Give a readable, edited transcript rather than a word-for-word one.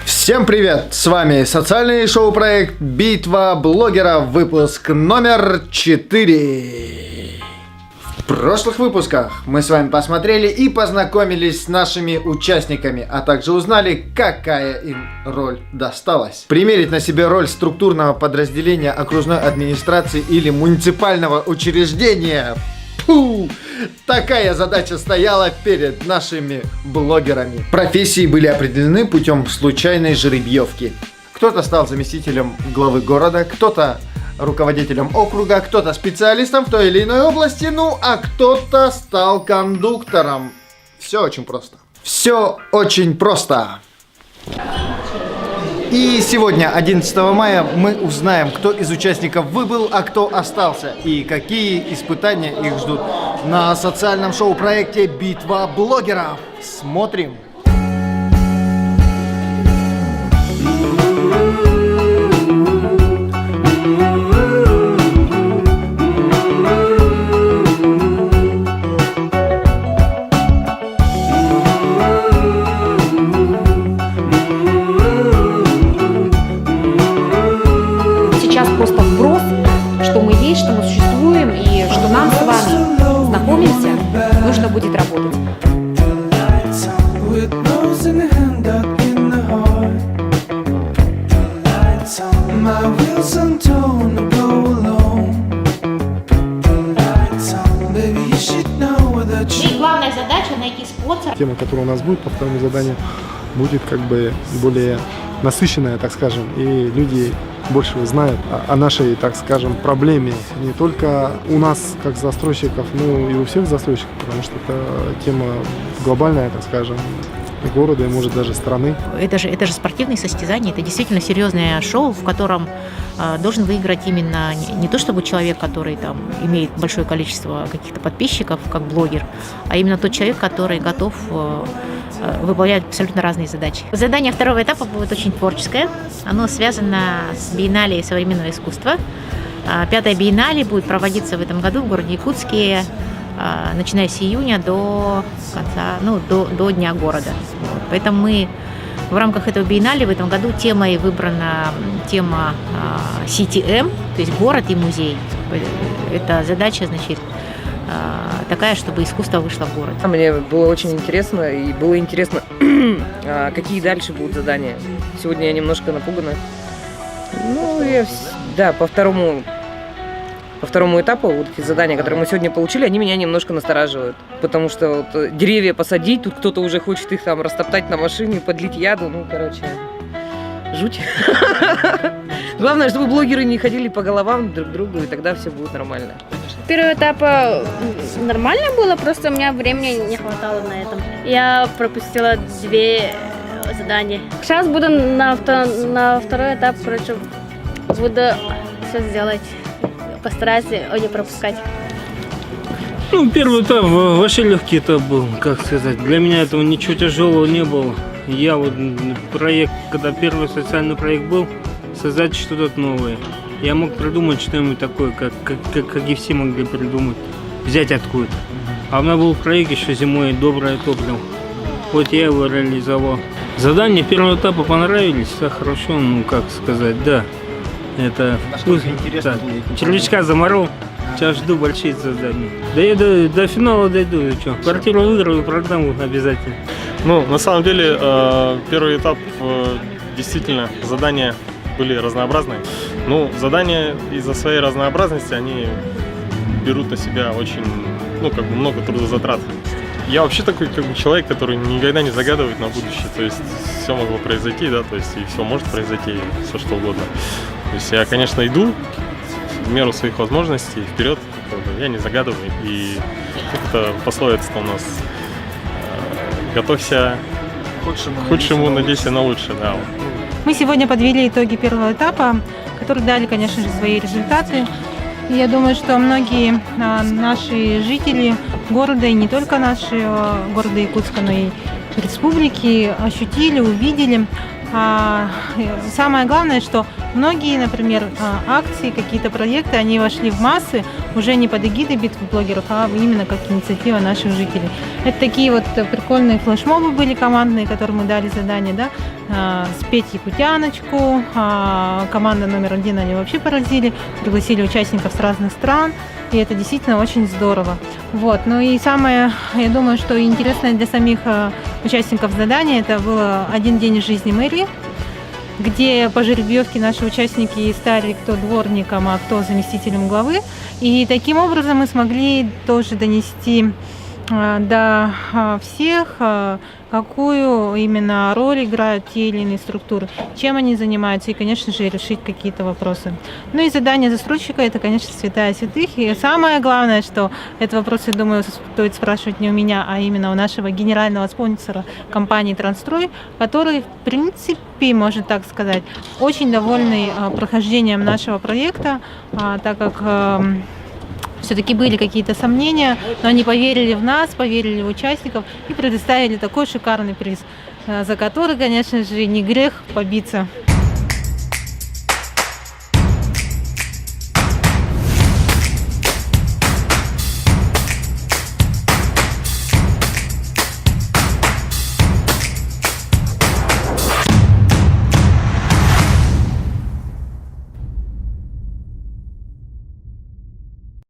Всем привет! С вами социальный шоу-проект «Битва блогеров», выпуск номер 4. В прошлых выпусках мы с вами посмотрели и познакомились с нашими участниками, а также узнали, какая им роль досталась. Примерить на себе роль структурного подразделения окружной администрации или муниципального учреждения. Такая задача стояла перед нашими блогерами. Профессии были определены путем случайной жеребьевки. Кто-то стал заместителем главы города, кто-то руководителем округа, кто-то специалистом в той или иной области, ну а кто-то стал кондуктором. Все очень просто. Все очень просто. И сегодня, 11 мая, мы узнаем, кто из участников выбыл, а кто остался, и какие испытания их ждут на социальном шоу-проекте «Битва блогеров». Смотрим! Просто вброс, что мы есть, что мы существуем и что нам с вами знакомимся, нужно будет работать. И главная задача найти спонсора. Тема, которая у нас будет по второму заданию, будет как бы более насыщенная, так скажем, и люди больше знают о нашей, так скажем, проблеме не только у нас, как застройщиков, но и у всех застройщиков, потому что это тема глобальная, так скажем, города и, может, даже страны. Это же спортивные состязания, это действительно серьезное шоу, в котором должен выиграть именно не то чтобы человек, который там имеет большое количество каких-то подписчиков, как блогер, а именно тот человек, который готов выполнять абсолютно разные задачи. Задание второго этапа будет очень творческое. Оно связано с биеннале современного искусства. 5-я биеннале будет проводиться в этом году в городе Якутске, начиная с июня до конца, до Дня города. Вот. Поэтому мы в рамках этого биеннале в этом году темой выбрана тема CTM, то есть город и музей. Это задача, значит, такая, чтобы искусство вышло в город. Мне было очень интересно, и было интересно, какие дальше будут задания. Сегодня я немножко напугана. По второму этапу вот эти задания, которые мы сегодня получили, они меня немножко настораживают. Потому что вот деревья посадить, тут кто-то уже хочет их там растоптать на машине, подлить яду, жуть. Главное, чтобы блогеры не ходили по головам друг другу, и тогда все будет нормально. Первый этап нормально было, просто у меня времени не хватало на этом. Я пропустила 2 задания. Сейчас буду на второй этап, буду все сделать, постараюсь не пропускать. Первый этап вообще легкий этап был, как сказать. Для меня этого ничего тяжелого не было. Я вот когда первый социальный проект был, создать что-то новое. Я мог придумать что-нибудь такое, как и все могли придумать, взять откуда-то. А у меня был проект еще зимой «Доброе топливо». Вот я его реализовал. Задания первого этапа понравились, все хорошо, да. Это вкусно. Да. Червячка заморол, сейчас жду большие задания. Да я до финала дойду, квартиру выиграю, продам обязательно. На самом деле, первый этап, действительно, задания были разнообразные. Задания из-за своей разнообразности, они берут на себя очень, много трудозатрат. Я вообще такой человек, который никогда не загадывает на будущее, то есть все могло произойти, да, то есть и все может произойти, все что угодно. То есть я, конечно, иду в меру своих возможностей вперед, я не загадываю, и как это пословица-то у нас, готовься к худшему, надейся на лучшее, да. Мы сегодня подвели итоги первого этапа, которые дали, конечно же, свои результаты. И я думаю, что многие наши жители города, и не только нашего города Якутска, но и республики, ощутили, увидели. Самое главное, что многие, например, акции, какие-то проекты, они вошли в массы уже не под эгидой битвы блогеров, а именно как инициатива наших жителей. Это такие вот прикольные флешмобы были командные, которым мы дали задание, да, спеть якутяночку. Команда номер 1, они вообще поразили, пригласили участников с разных стран. И это действительно очень здорово. Вот. Ну и самое, я думаю, что интересное для самих участников задания, это был один день из жизни мэрии, где по жеребьевке наши участники стали кто дворником, а кто заместителем главы. И таким образом мы смогли тоже донести до всех, какую именно роль играют те или иные структуры, чем они занимаются, и, конечно же, решить какие-то вопросы. Ну и задание застройщика – это, конечно, святая святых. И самое главное, что этот вопрос, я думаю, стоит спрашивать не у меня, а именно у нашего генерального спонсора компании «Трансстрой», который, в принципе, можно так сказать, очень довольный прохождением нашего проекта, так как все-таки были какие-то сомнения, но они поверили в нас, поверили в участников и предоставили такой шикарный приз, за который, конечно же, не грех побиться.